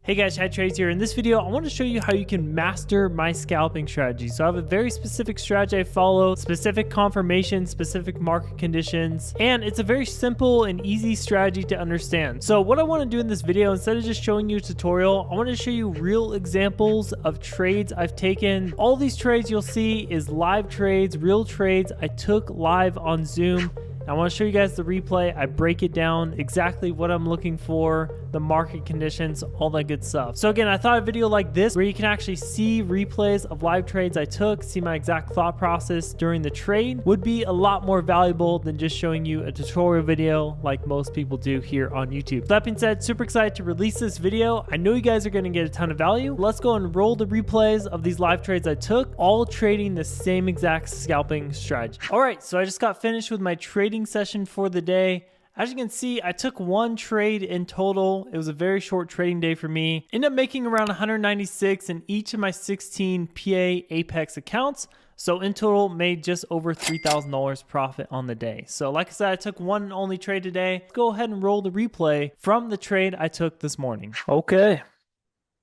Hey guys, Chad Trades here. In this video, I want to show you how you can master my scalping strategy. So I have a very specific strategy I follow, specific confirmation, specific market conditions, and it's a very simple and easy strategy to understand. So what I want to do in this video, instead of just showing you a tutorial, I want to show you real examples of trades I've taken. All these trades you'll see is live trades, real trades I took live on Zoom. I want to show you guys the replay. I break it down exactly what I'm looking for, the market conditions, all that good stuff. So again, I thought a video like this where you can actually see replays of live trades I took, see my exact thought process during the trade would be a lot more valuable than just showing you a tutorial video like most people do here on YouTube. That being said, super excited to release this video. I know you guys are going to get a ton of value. Let's go and roll the replays of these live trades I took, all trading the same exact scalping strategy. All right, so I just got finished with my trading session for the day. As you can see, I took one trade in total. It was a very short trading day for me. Ended up making around 196 in each of my 16 PA Apex accounts. So in total, made just over $3,000 profit on the day. So like I said, I took one and only trade today. Let's go ahead and roll the replay from the trade I took this morning. Okay.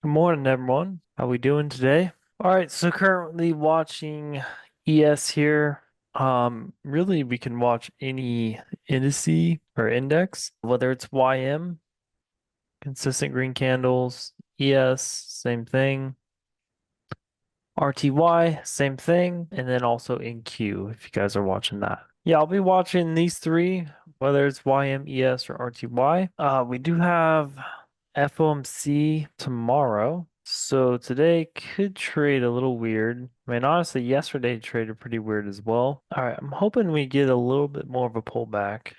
Good morning, everyone. How we doing today? All right, so currently watching ES here. Really we can watch any indice or index, whether it's YM, consistent green candles, ES, same thing, RTY, same thing, and then also NQ if you guys are watching that. Yeah, I'll be watching these three, whether it's YM, ES, or RTY. We do have FOMC tomorrow. So today could trade a little weird. I mean, honestly, yesterday traded pretty weird as well. All right, I'm hoping we get a little bit more of a pullback.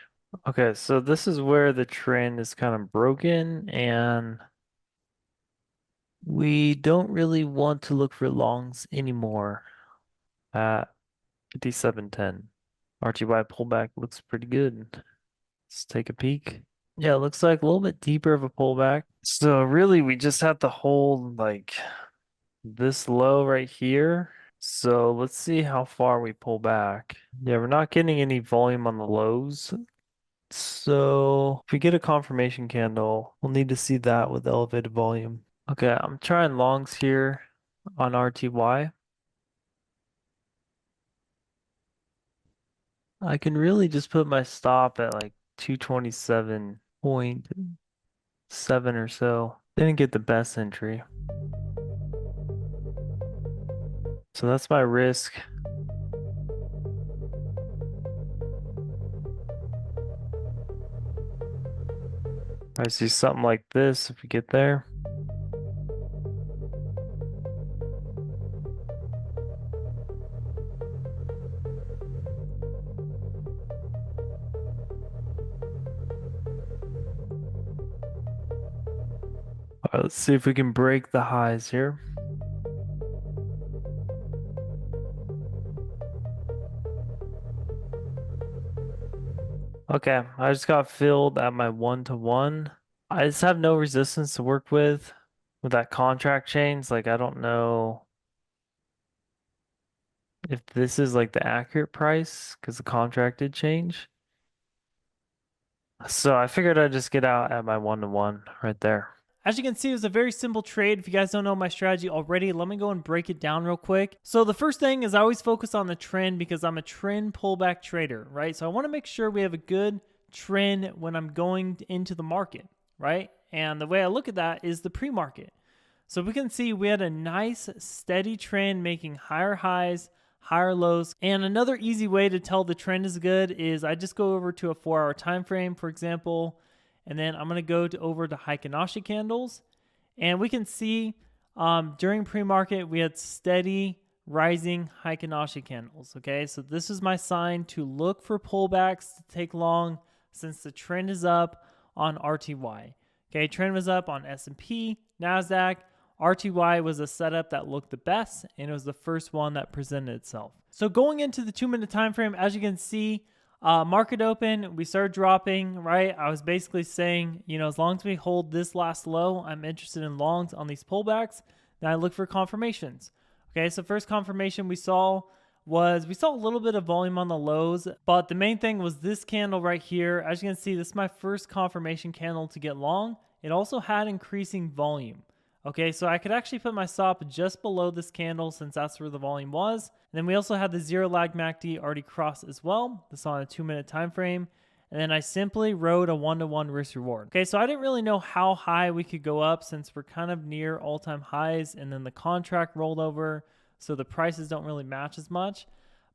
Okay, so this is where the trend is kind of broken, and we don't really want to look for longs anymore at 57.10. RTY pullback looks pretty good. Let's take a peek. Yeah, it looks like a little bit deeper of a pullback. So really, we just have to hold like this low right here. So let's see how far we pull back. Yeah, we're not getting any volume on the lows. So if we get a confirmation candle, we'll need to see that with elevated volume. Okay, I'm trying longs here on RTY. I can really just put my stop at like 227.7 or so. Didn't get the best entry. So that's my risk. I see something like this if we get there. All right, let's see if we can break the highs here. Okay, I just got filled at my 1-to-1. I just have no resistance to work with that contract chains. Like, I don't know if this is like the accurate price because the contract did change. So I figured I'd just get out at my 1-to-1 right there. As you can see, it was a very simple trade. If you guys don't know my strategy already, let me go and break it down real quick. So the first thing is I always focus on the trend because I'm a trend pullback trader, right? So I want to make sure we have a good trend when I'm going into the market, right? And the way I look at that is the pre-market. So we can see we had a nice steady trend making higher highs, higher lows. And another easy way to tell the trend is good is I just go over to a 4-hour time frame, for example. And then I'm going to go over to Heikin-Ashi candles. And we can see during pre-market, we had steady rising Heikin-Ashi candles. Okay, so this is my sign to look for pullbacks to take long since the trend is up on RTY. Okay, trend was up on S&P, NASDAQ. RTY was a setup that looked the best, and it was the first one that presented itself. So going into the 2-minute time frame, as you can see, market open, we started dropping, right? I was basically saying, you know, as long as we hold this last low, I'm interested in longs on these pullbacks. Then I look for confirmations. Okay, so first confirmation we saw a little bit of volume on the lows, but the main thing was this candle right here. As you can see, this is my first confirmation candle to get long. It also had increasing volume. Okay, so I could actually put my stop just below this candle since that's where the volume was. And then we also had the zero lag MACD already crossed as well. This on a 2-minute time frame. And then I simply rode a 1-to-1 risk reward. Okay, so I didn't really know how high we could go up since we're kind of near all-time highs, and then the contract rolled over, so the prices don't really match as much.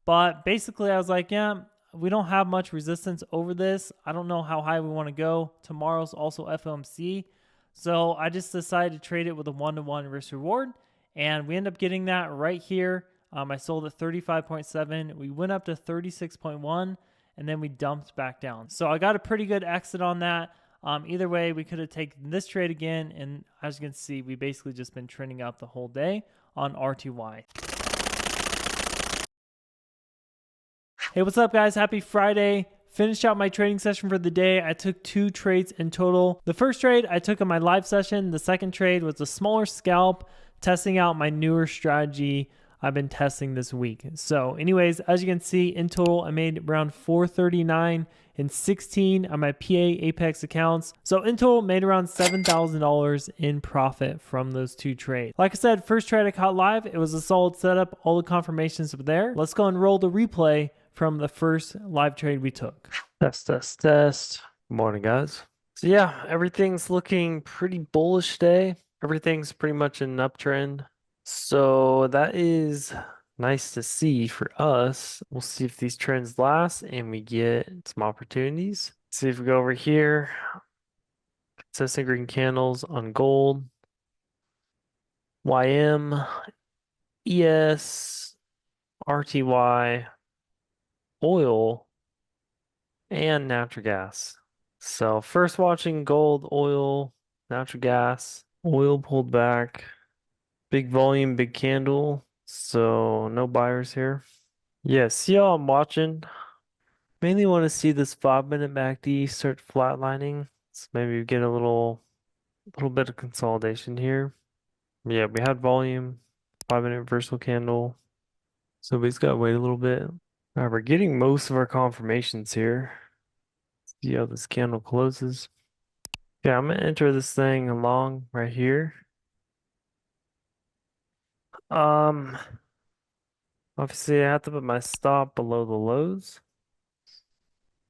But basically I was like, yeah, we don't have much resistance over this. I don't know how high we want to go. Tomorrow's also FOMC. So I just decided to trade it with a 1-to-1 risk reward, and we end up getting that right here. I sold at 35.7. We went up to 36.1, and then we dumped back down. So I got a pretty good exit on that. Either way, we could have taken this trade again, and as you can see, we basically just been trending up the whole day on RTY. Hey, what's up, guys? Happy Friday. Finished out my trading session for the day. I took 2 trades in total. The first trade I took in my live session. The second trade was a smaller scalp, testing out my newer strategy I've been testing this week. So anyways, as you can see, in total, I made around 439 and 16 on my PA Apex accounts. So in total, made around $7,000 in profit from those 2 trades. Like I said, first trade I caught live, it was a solid setup. All the confirmations were there. Let's go and roll the replay from the first live trade we took. Test, test, test. Good morning, guys. So yeah, everything's looking pretty bullish today. Everything's pretty much in an uptrend. So that is nice to see for us. We'll see if these trends last and we get some opportunities. See if we go over here. Consistent green candles on gold. YM, ES, RTY, oil, and natural gas. So first watching gold, oil, natural gas. Oil pulled back. Big volume, big candle. So no buyers here. Yeah, see how I'm watching. Mainly want to see this 5-minute MACD start flatlining. So maybe we get a little bit of consolidation here. Yeah, we had volume, 5-minute reversal candle. So we just gotta wait a little bit. All right, we're getting most of our confirmations here. See how this candle closes. Yeah, I'm gonna enter this thing along right here. Um, Obviously I have to put my stop below the lows.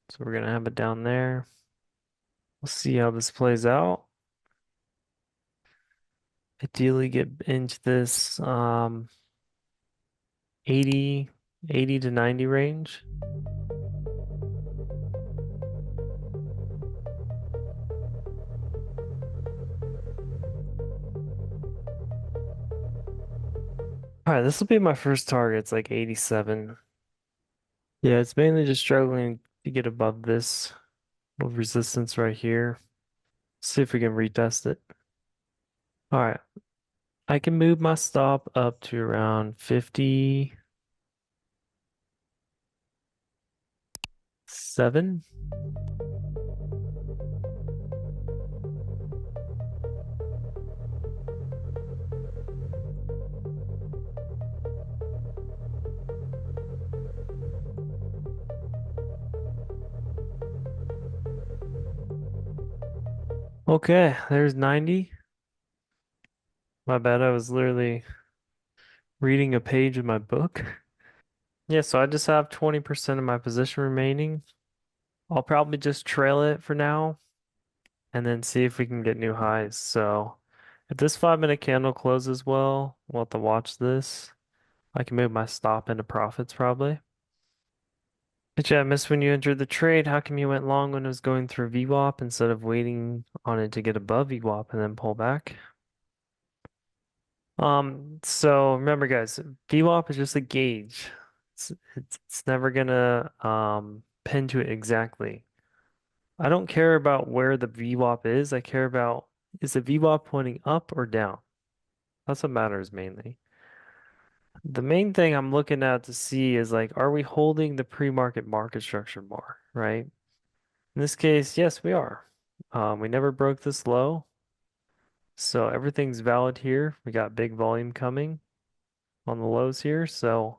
So we're gonna have it down there. We'll see how this plays out. Ideally get into this 80, 80 to 90 range. All right, this will be my first target. It's like 87. Yeah, it's mainly just struggling to get above this little resistance right here. See if we can retest it. All right, I can move my stop up to around 57. Okay, there's 90. My bad, I was literally reading a page of my book. Yeah, so I just have 20% of my position remaining. I'll probably just trail it for now and then see if we can get new highs. So if this 5-minute candle closes well, we'll have to watch this. I can move my stop into profits probably. But yeah, I missed when you entered the trade. How come you went long when it was going through VWAP instead of waiting on it to get above VWAP and then pull back? So remember guys, VWAP is just a gauge. It's never gonna pin to it exactly. I don't care about where the VWAP is. I care about is the VWAP pointing up or down? That's what matters mainly. The main thing I'm looking at to see is like, are we holding the pre-market market structure more, right? In this case, yes, we are. We never broke this low, so everything's valid here. We got big volume coming on the lows here, so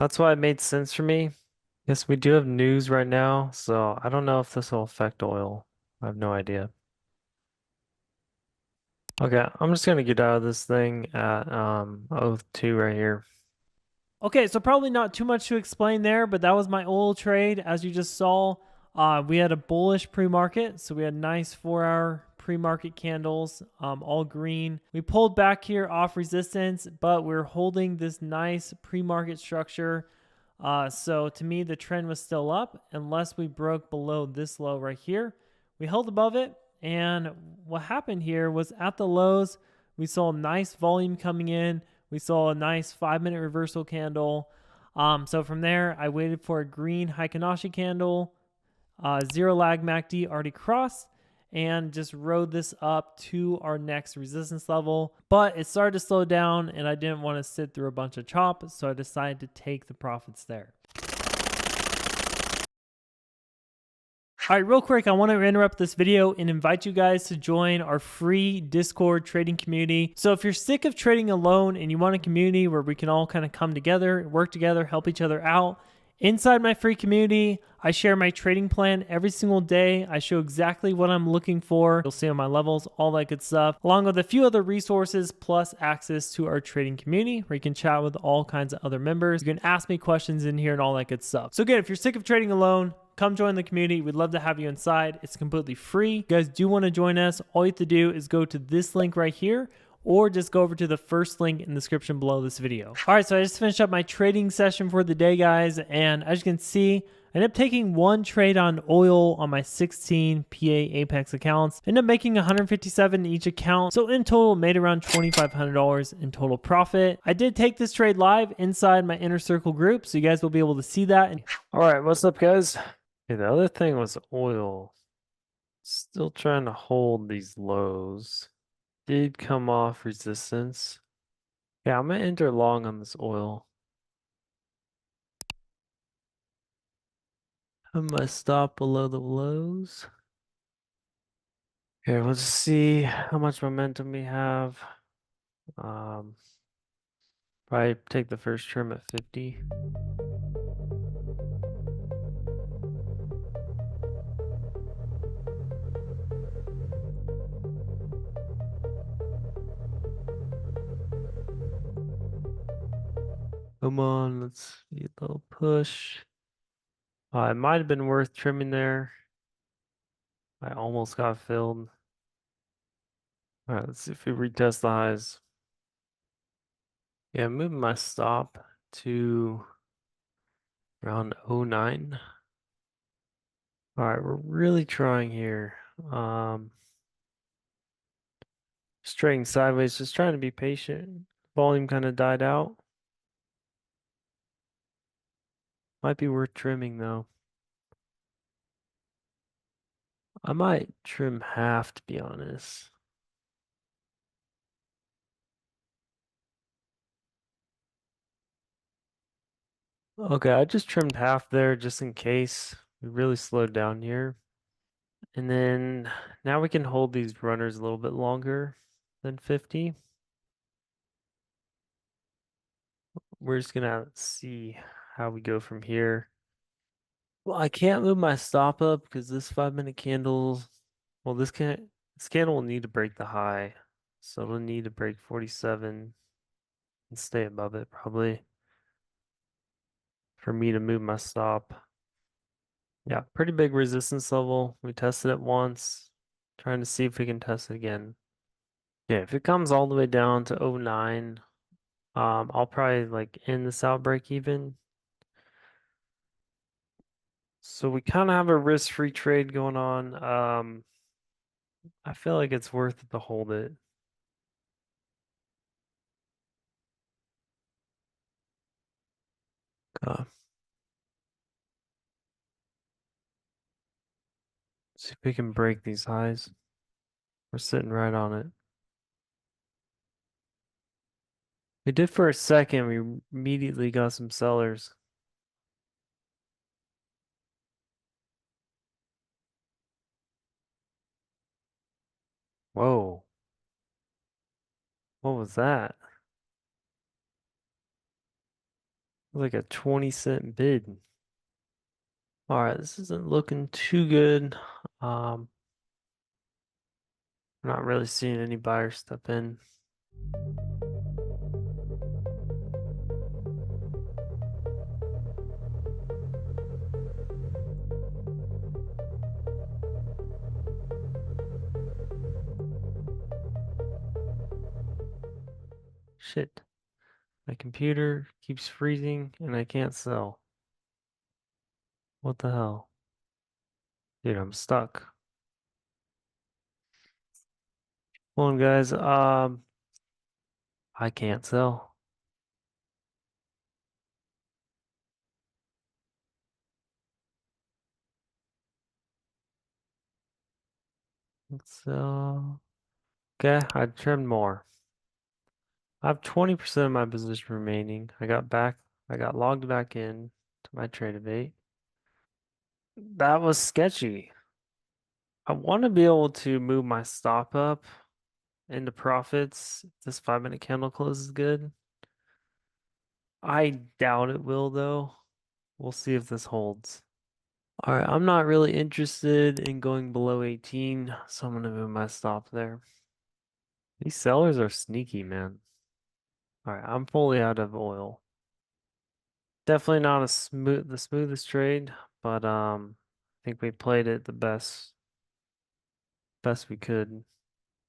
that's why it made sense for me. Yes, we do have news right now, so I don't know if this will affect oil. I have no idea. Okay, I'm just gonna get out of this thing at O2 right here. Okay, so probably not too much to explain there, but that was my oil trade. As you just saw, we had a bullish pre-market, so we had nice 4-hour pre-market candles, all green. We pulled back here off resistance, but we're holding this nice pre-market structure. So to me, the trend was still up unless we broke below this low right here. We held above it, and what happened here was at the lows, we saw nice volume coming in. We saw a nice 5-minute reversal candle. So from there, I waited for a green Heikin-Ashi candle, zero lag MACD already crossed, and just rode this up to our next resistance level. But it started to slow down, and I didn't want to sit through a bunch of chop, so I decided to take the profits there. All right, real quick, I want to interrupt this video and invite you guys to join our free Discord trading community. So if you're sick of trading alone and you want a community where we can all kind of come together, work together, help each other out, inside my free community, I share my trading plan every single day. I show exactly what I'm looking for. You'll see on my levels, all that good stuff, along with a few other resources, plus access to our trading community where you can chat with all kinds of other members. You can ask me questions in here and all that good stuff. So again, if you're sick of trading alone, come join the community. We'd love to have you inside. It's completely free. If you guys do want to join us, all you have to do is go to this link right here, or just go over to the first link in the description below this video. All right, so I just finished up my trading session for the day, guys, and as you can see, I ended up taking one trade on oil on my 16 PA Apex accounts. Ended up making 157 in each account. So in total, made around $2,500 in total profit. I did take this trade live inside my inner circle group, so you guys will be able to see that. All right, what's up, guys? Okay, the other thing was oil. Still trying to hold these lows. Did come off resistance. Yeah, I'm gonna enter long on this oil. I must stop below the lows. Okay, let's see how much momentum we have. Um, Probably take the first trim at 50. Come on, let's see a little push. It might have been worth trimming there. I almost got filled. All right, let's see if we retest the highs. Yeah, moving my stop to around '09. All right, we're really trying here. Just trading sideways, just trying to be patient. Volume kind of died out. Might be worth trimming though. I might trim half to be honest. Okay, I just trimmed half there just in case we really slowed down here. And then now we can hold these runners a little bit longer than 50. We're just gonna see how we go from here. Well, I can't move my stop up because this 5-minute candle, well, this candle will need to break the high. So it'll need to break 47 and stay above it probably for me to move my stop. Yeah, pretty big resistance level. We tested it once, trying to see if we can test it again. Yeah, if it comes all the way down to '09, I'll probably like end this out break even. So we kind of have a risk-free trade going on. I feel like it's worth it to hold it. Uh, See if we can break these highs. We're sitting right on it. We did for a second. We immediately got some sellers. Whoa. What was that? Like a 20-cent bid. All right, this isn't looking too good. Um, I'm not really seeing any buyers step in. Shit. My computer keeps freezing and I can't sell. What the hell? Dude, I'm stuck. Hold on, guys. I can't sell. Let's sell. Okay, I trimmed more. I have 20% of my position remaining. I got logged back in to my trade evade. That was sketchy. I want to be able to move my stop up into profits. If this 5 minute candle close is good. I doubt it will though. We'll see if this holds. All right, I'm not really interested in going below 18, so I'm gonna move my stop there. These sellers are sneaky, man. All right, I'm fully out of oil. Definitely not the smoothest trade, but I think we played it the best we could.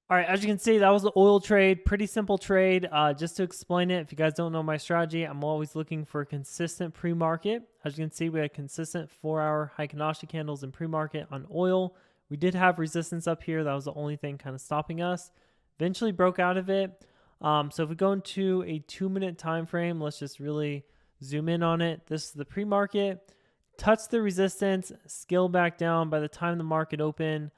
All right, as you can see, that was the oil trade. Pretty simple trade. Just to explain it, if you guys don't know my strategy, I'm always looking for consistent pre-market. As you can see, we had consistent 4-hour Heikin-Ashi candles in pre-market on oil. We did have resistance up here. That was the only thing kind of stopping us. Eventually broke out of it. So if we go into a 2-minute time frame, let's just really zoom in on it. This is the pre-market. Touched the resistance, scale back down by the time the market opened.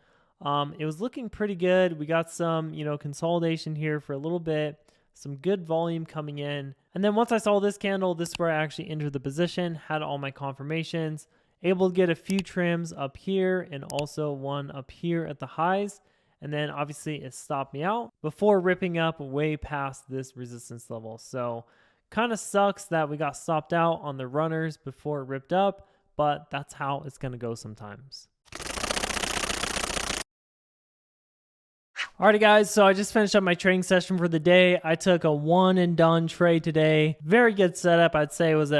It was looking pretty good. We got some, consolidation here for a little bit, some good volume coming in. And then once I saw this candle, this is where I actually entered the position, had all my confirmations, able to get a few trims up here and also one up here at the highs. And then obviously it stopped me out before ripping up way past this resistance level. So kind of sucks that we got stopped out on the runners before it ripped up, but that's how it's going to go sometimes. Alrighty guys, so I just finished up my trading session for the day. I took a one and done trade today. Very good setup. I'd say it was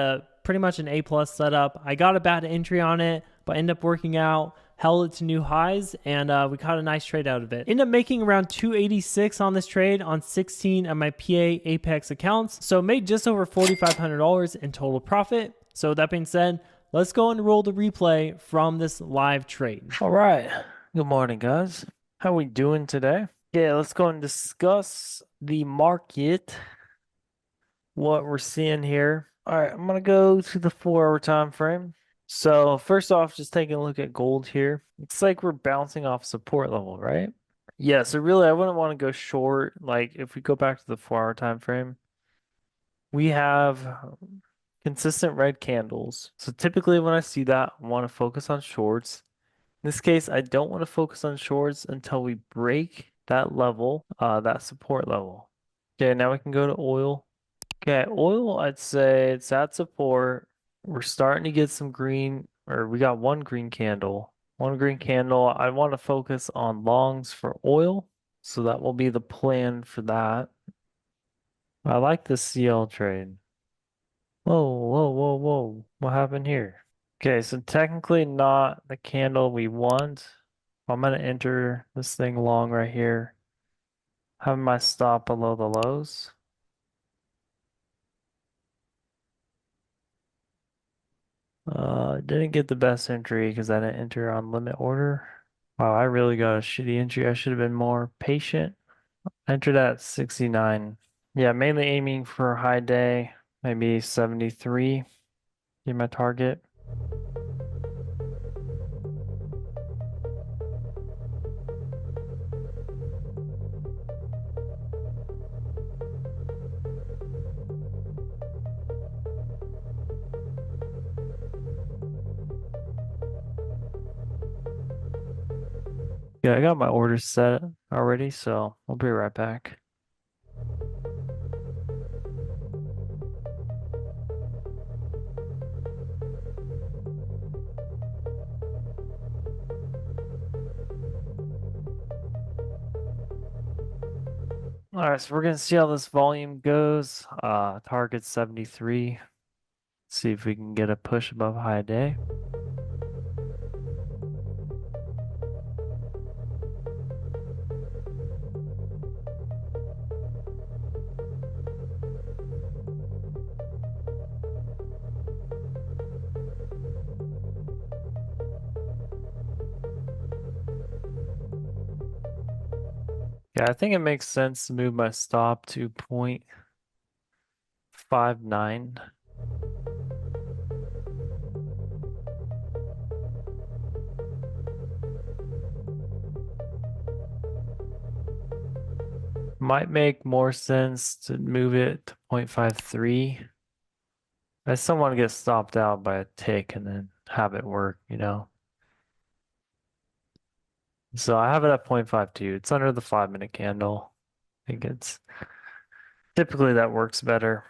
pretty much an A+ setup. I got a bad entry on it, but ended up working out, held it to new highs, and we caught a nice trade out of it. Ended up making around 286 on this trade on 16 of my PA Apex accounts. So made just over $4,500 in total profit. So that being said, let's go and roll the replay from this live trade. All right. Good morning, guys. How we doing today? Yeah, let's go and discuss the market, what we're seeing here. All right, I'm gonna go to the 4-hour time frame. So first off, just taking a look at gold here. Looks like we're bouncing off support level, right? Yeah, so really I wouldn't want to go short. Like if we go back to the 4-hour time frame, we have consistent red candles. So typically when I see that, I want to focus on shorts. In this case, I don't want to focus on shorts until we break that level, that support level. Okay, now we can go to oil. Okay, oil, I'd say it's at support. We're starting to get some green, or we got one green candle. One green candle. I want to focus on longs for oil. So that will be the plan for that. I like the CL trade. Whoa, whoa, whoa, whoa. What happened here? Okay, so technically not the candle we want. I'm gonna enter this thing long right here. Have my stop below the lows. Didn't get the best entry because I didn't enter on limit order. Wow, I really got a shitty entry. I should have been more patient. Entered at 69. Yeah, mainly aiming for a high day, maybe 73. Be my target. Yeah, I got my orders set already, so I'll be right back. All right, so we're gonna see how this volume goes. Target 73. See if we can get a push above high day. Yeah, I think it makes sense to move my stop to 0.59. Might make more sense to move it to 0.53. I still want to get stopped out by a tick and then have it work, you know? So I have it at 0.52. It's under the 5-minute candle. I think it's typically that works better.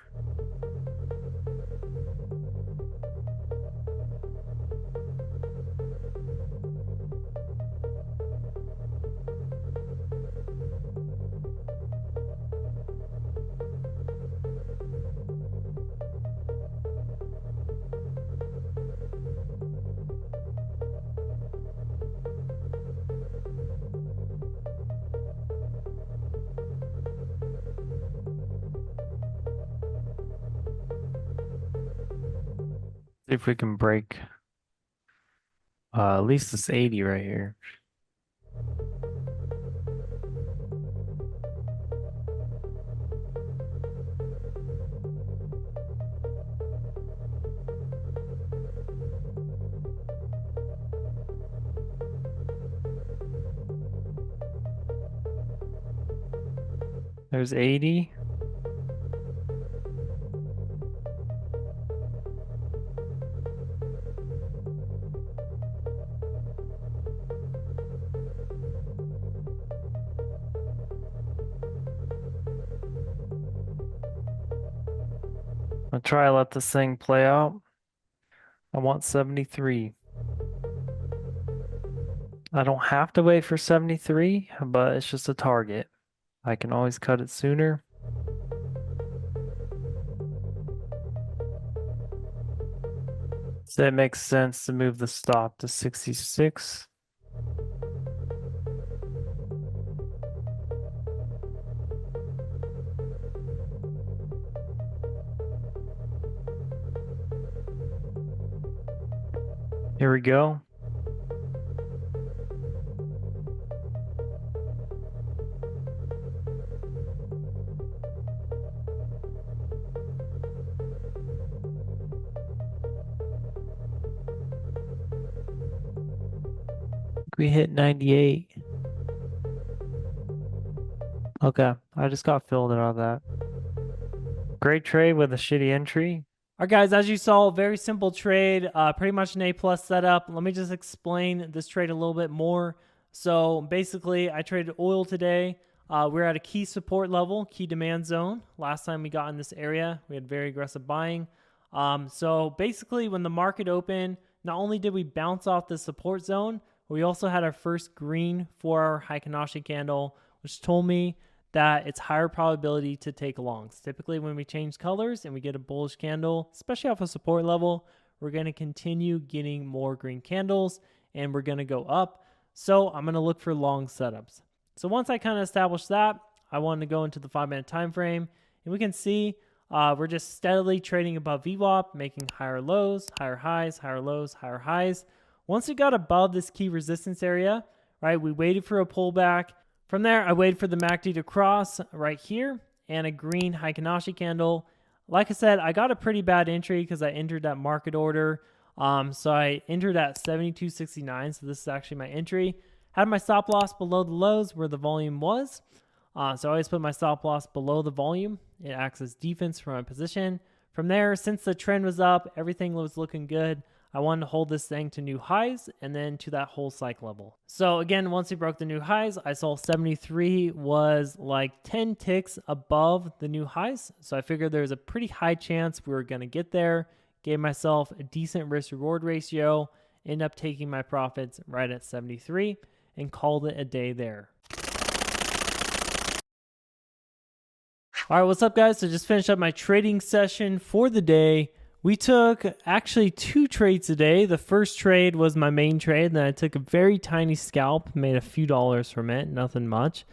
See if we can break at least this 80 right here. There's 80. I'll try to let this thing play out. I want 73. I don't have to wait for 73, but it's just a target. I can always cut it sooner. So it makes sense to move the stop to 66. Here we go. We hit 98. Okay, I just got filled out of that. Great trade with a shitty entry. All right, guys, as you saw, very simple trade, pretty much an A+ setup. Let me just explain this trade a little bit more. So basically, I traded oil today. We're at a key support level, key demand zone. Last time we got in this area, we had very aggressive buying. So basically, when the market opened, not only did we bounce off the support zone, we also had our first green 4-hour Heikin-Ashi candle, which told me that it's higher probability to take longs. Typically, when we change colors and we get a bullish candle, especially off a support level, we're going to continue getting more green candles and we're going to go up. So I'm going to look for long setups. So once I kind of established that, I wanted to go into the 5-minute time frame, and we can see we're just steadily trading above VWAP, making higher lows, higher highs, higher lows, higher highs. Once we got above this key resistance area, right, we waited for a pullback. From there, I waited for the MACD to cross right here and a green Heikin-Ashi candle. Like I said, I got a pretty bad entry because I entered that market order. So I entered at 72.69. So this is actually my entry. Had my stop loss below the lows where the volume was. So I always put my stop loss below the volume. It acts as defense for my position. From there, since the trend was up, everything was looking good. I wanted to hold this thing to new highs and then to that whole cycle level. So again, once we broke the new highs, I saw 73 was like 10 ticks above the new highs. So I figured there's a pretty high chance we were going to get there. Gave myself a decent risk reward ratio, ended up taking my profits right at 73 and called it a day there. All right, what's up, guys? So just finished up my trading session for the day. We took actually 2 trades today. The first trade was my main trade, and then I took a very tiny scalp, made a few dollars from it, nothing much.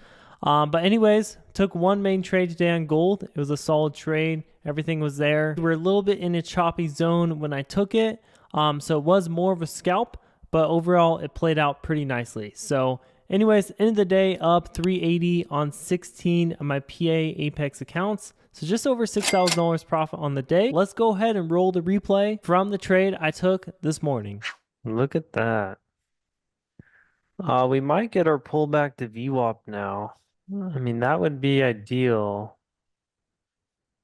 But anyways, took 1 main trade today on gold. It was a solid trade. Everything was there. We're a little bit in a choppy zone when I took it, so it was more of a scalp, but overall it played out pretty nicely. So anyways, end of the day up 380 on 16 of my PA Apex accounts. So just over $6,000 profit on the day. Let's go ahead and roll the replay from the trade I took this morning. Look at that. We might get our pullback to VWAP now. I mean, that would be ideal.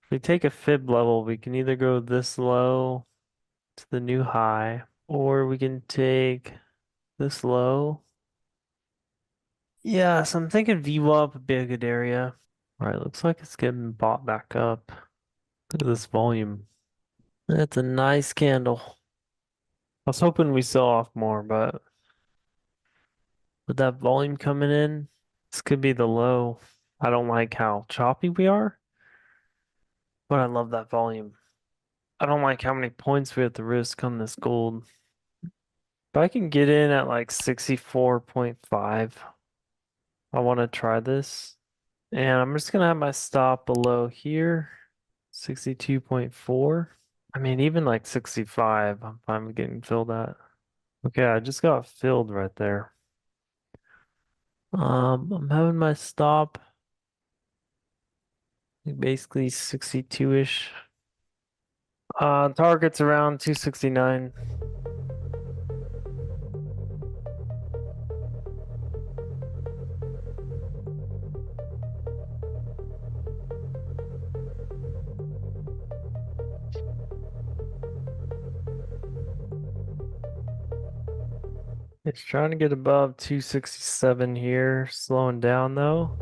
If we take a fib level, we can either go this low to the new high, or we can take this low. Yeah, so I'm thinking VWAP would be a good area. All right, looks like it's getting bought back up. Look at this volume. That's a nice candle. I was hoping we sell off more, but with that volume coming in, this could be the low. I don't like how choppy we are, but I love that volume. I don't like how many points we have to risk on this gold. If I can get in at like 64.5, I want to try this. And I'm just gonna have my stop below here, 62.4. I mean, even like 65, I'm fine with getting filled at. Okay, I just got filled right there. I'm having my stop basically 62-ish. Target's around 269. It's trying to get above 267 here, slowing down though.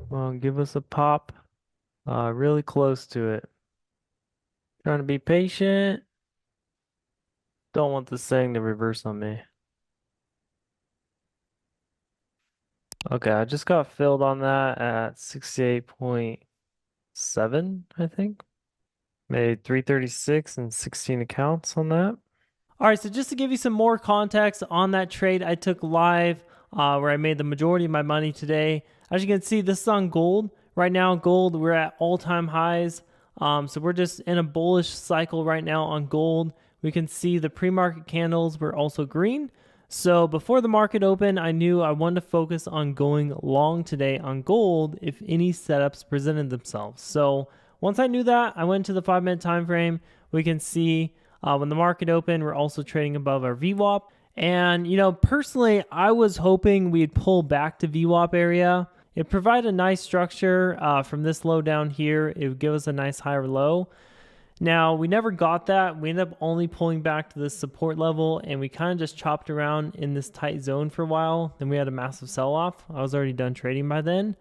Well, give us a pop. Really close to it. Trying to be patient. Don't want this thing to reverse on me. Okay, I just got filled on that at 68.7, I think. Made 336 and 16 accounts on that. All right, so just to give you some more context on that trade I took live, where I made the majority of my money today. As you can see, this is on gold. Right now, gold, we're at all-time highs. So we're just in a bullish cycle right now on gold. We can see the pre-market candles were also green. So before the market opened, I knew I wanted to focus on going long today on gold if any setups presented themselves. So once I knew that, I went to the 5-minute time frame. We can see when the market opened, we're also trading above our VWAP. And, personally, I was hoping we'd pull back to VWAP area. It provided a nice structure from this low down here. It would give us a nice higher low. Now, we never got that. We ended up only pulling back to this support level, and we kind of just chopped around in this tight zone for a while. Then we had a massive sell-off. I was already done trading by then.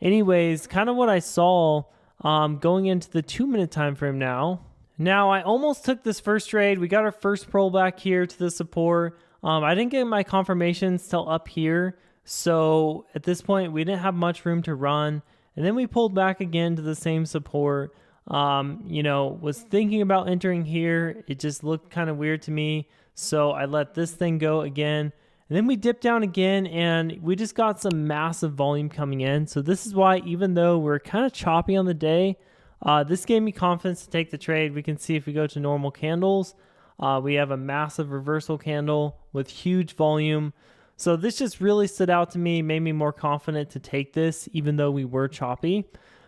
Anyways, kind of what I saw going into the 2-minute time frame now. Now, I almost took this first trade. We got our first pullback here to the support. I didn't get my confirmations till up here. So at this point, we didn't have much room to run. And then we pulled back again to the same support. Was thinking about entering here. It just looked kind of weird to me. So I let this thing go again. And then we dipped down again and we just got some massive volume coming in. So this is why, even though we're kind of choppy on the day, this gave me confidence to take the trade. We can see if we go to normal candles, we have a massive reversal candle with huge volume. So this just really stood out to me, made me more confident to take this, even though we were choppy.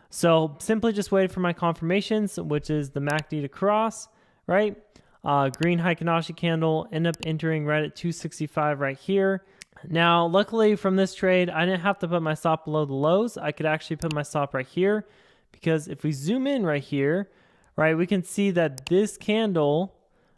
So simply just waited for my confirmations, which is the MACD to cross, right? Green Heikin-Ashi candle, end up entering right at 265 right here. Now, luckily from this trade, I didn't have to put my stop below the lows. I could actually put my stop right here, because if we zoom in right here, right, we can see that this candle,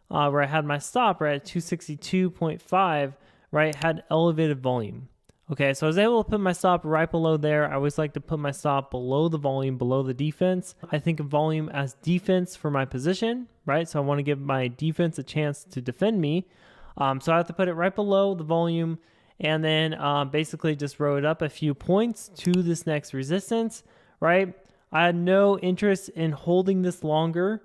where I had my stop right at 262.5, right, had elevated volume. Okay, so I was able to put my stop right below there. I always like to put my stop below the volume, below the defense. I think of volume as defense for my position, right? So I want to give my defense a chance to defend me. So I have to put it right below the volume and then basically just row it up a few points to this next resistance, right? I had no interest in holding this longer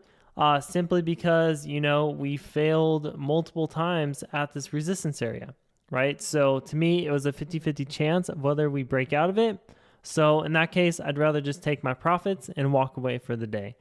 simply because, we failed multiple times at this resistance area, right? So to me, it was a 50-50 chance of whether we break out of it. So in that case, I'd rather just take my profits and walk away for the day.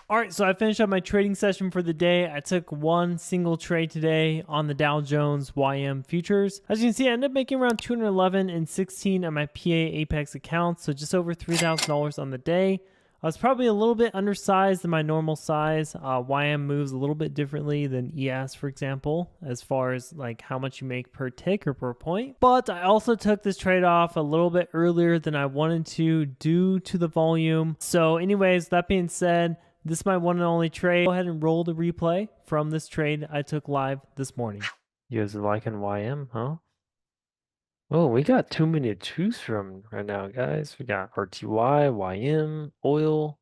All right, so I finished up my trading session for the day. I took one single trade today on the Dow Jones YM futures. As you can see, I ended up making around 211 and 16 on my PA Apex account, so just over $3,000 on the day. I was probably a little bit undersized than my normal size. YM moves a little bit differently than ES, for example, as far as like how much you make per tick or per point. But I also took this trade off a little bit earlier than I wanted to due to the volume. So anyways, that being said, this is my one and only trade. Go ahead and roll the replay from this trade I took live this morning. You guys are liking YM, huh? Oh, we got too many to choose from right now, guys. We got RTY, YM, oil.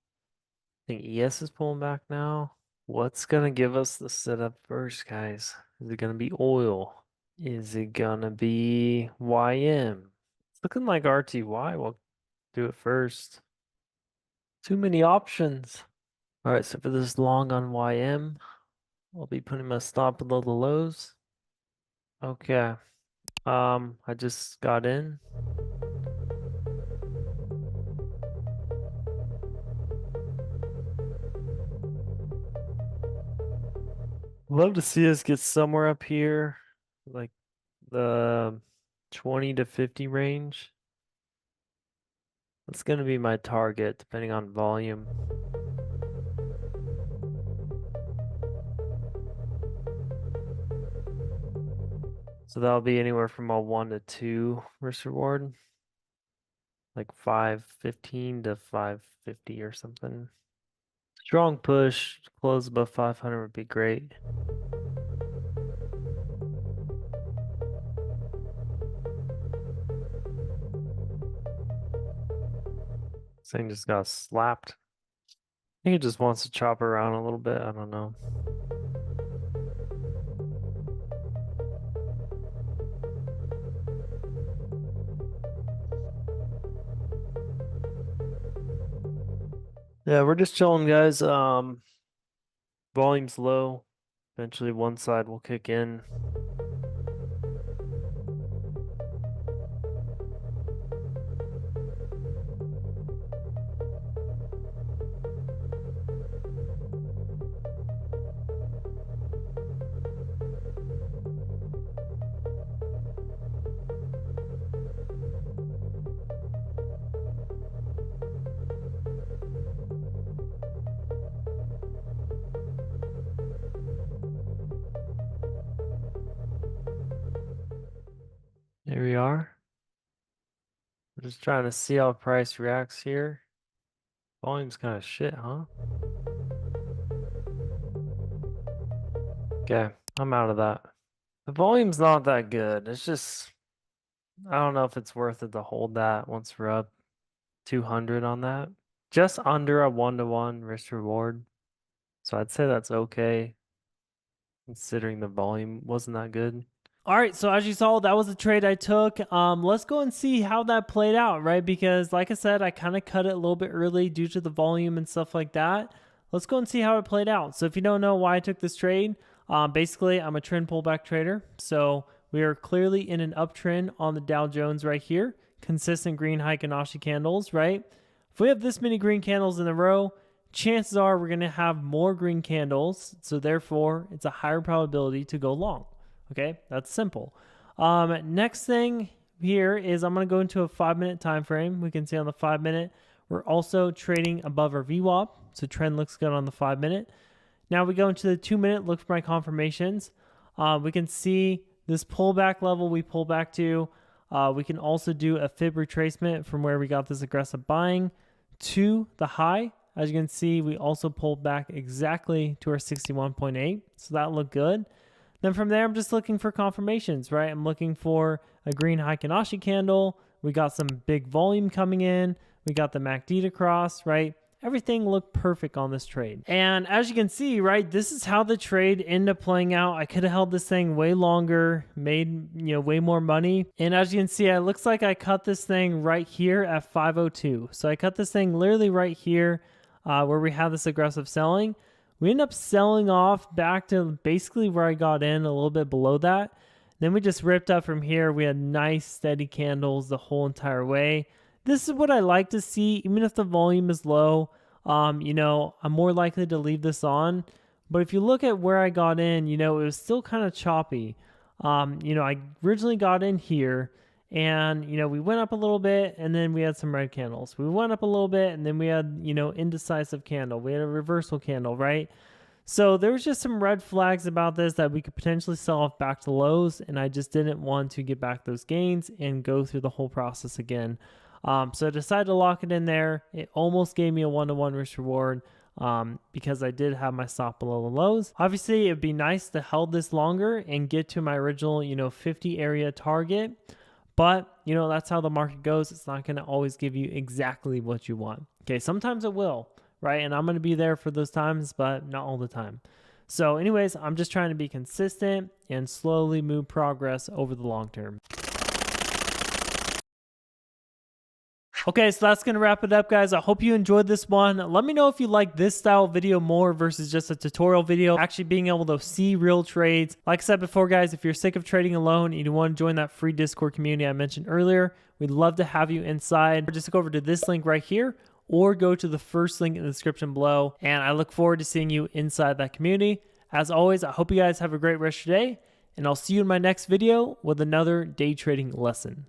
I think ES is pulling back now. What's gonna give us the setup first, guys? Is it gonna be oil? Is it gonna be YM? It's looking like RTY will do it first. Too many options. All right, so for this long on YM, I'll be putting my stop below the lows. Okay. I just got in. Love to see us get somewhere up here, like the 20 to 50 range. That's gonna be my target, depending on volume. So that'll be anywhere from a 1 to 2 risk reward, like 515 to 550 or something. Strong push, close above 500 would be great. This thing just got slapped. I think it just wants to chop around a little bit. I don't know. Yeah, we're just chilling, guys. Volume's low. Eventually one side will kick in. Here we are. We're just trying to see how price reacts here. Volume's kind of shit, huh? Okay, I'm out of that. The volume's not that good. It's just, I don't know if it's worth it to hold that once we're up 200 on that. Just under a 1-to-1 risk reward. So I'd say that's okay, considering the volume wasn't that good. All right, so as you saw, that was a trade I took. Let's go and see how that played out, right? Because like I said, I kind of cut it a little bit early due to the volume and stuff like that. Let's go and see how it played out. So if you don't know why I took this trade, basically I'm a trend pullback trader. So we are clearly in an uptrend on the Dow Jones right here. Consistent green Heikin-Ashi candles, right? If we have this many green candles in a row, chances are we're going to have more green candles. So therefore, it's a higher probability to go long. Okay, that's simple. Next thing here is I'm going to go into a 5-minute time frame. We can see on the 5-minute, we're also trading above our VWAP. So trend looks good on the 5-minute. Now we go into the 2-minute, look for my confirmations. We can see this pullback level we pull back to. We can also do a fib retracement from where we got this aggressive buying to the high. As you can see, we also pulled back exactly to our 61.8. So that looked good. Then from there, I'm just looking for confirmations, right? I'm looking for a green Heikin-Ashi candle. We got some big volume coming in. We got the MACD to cross, right? Everything looked perfect on this trade. And as you can see, right, this is how the trade ended up playing out. I could have held this thing way longer, made, way more money. And as you can see, it looks like I cut this thing right here at 502. So I cut this thing literally right here where we have this aggressive selling. We end up selling off back to basically where I got in, a little bit below that. Then we just ripped up from here. We had nice steady candles the whole entire way. This is what I like to see, even if the volume is low. I'm more likely to leave this on. But if you look at where I got in, it was still kind of choppy. I originally got in here and, we went up a little bit and then we had some red candles. We went up a little bit and then we had, indecisive candle. We had a reversal candle, right? So there was just some red flags about this that we could potentially sell off back to lows. And I just didn't want to get back those gains and go through the whole process again. So I decided to lock it in there. It almost gave me a 1-to-1 risk reward because I did have my stop below the lows. Obviously, it'd be nice to hold this longer and get to my original, 50 area target. But, that's how the market goes. It's not going to always give you exactly what you want. Okay, sometimes it will, right? And I'm going to be there for those times, but not all the time. So anyways, I'm just trying to be consistent and slowly move progress over the long term. Okay, so that's going to wrap it up, guys. I hope you enjoyed this one. Let me know if you like this style of video more versus just a tutorial video, actually being able to see real trades. Like I said before, guys, if you're sick of trading alone and you want to join that free Discord community I mentioned earlier, we'd love to have you inside. Just go over to this link right here or go to the first link in the description below. And I look forward to seeing you inside that community. As always, I hope you guys have a great rest of your day, and I'll see you in my next video with another day trading lesson.